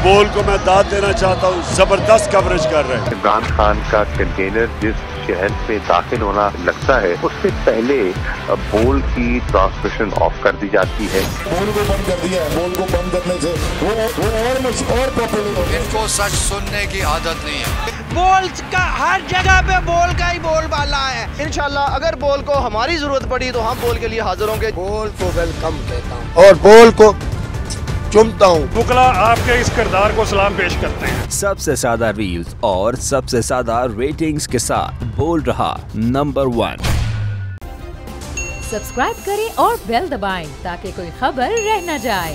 बोल को मैं दाद देना चाहता हूँ, जबरदस्त कवरेज कर रहे हैं। इमरान खान का कंटेनर जिस शहर में दाखिल होना लगता है उससे पहले बोल की ट्रांसमिशन ऑफ कर दी जाती है। बोल को बंद कर दिया है। बोल को बंद करने से वो और पॉपुलर। इनको सच सुनने की आदत नहीं है। बोल का हर जगह पे बोल का ही बोलबाला है। इंशाल्लाह अगर बोल को हमारी जरूरत पड़ी तो हम बोल के लिए हाजिर होंगे। बोल को वेलकम कहता हूँ और बोल को चुमता हूँ। बुकला आपके इस किरदार को सलाम पेश करते हैं। सबसे ज्यादा रील्स और सबसे ज्यादा रेटिंग्स के साथ बोल रहा नंबर 1। सब्सक्राइब करें और बेल दबाएं ताकि कोई खबर रह न जाए।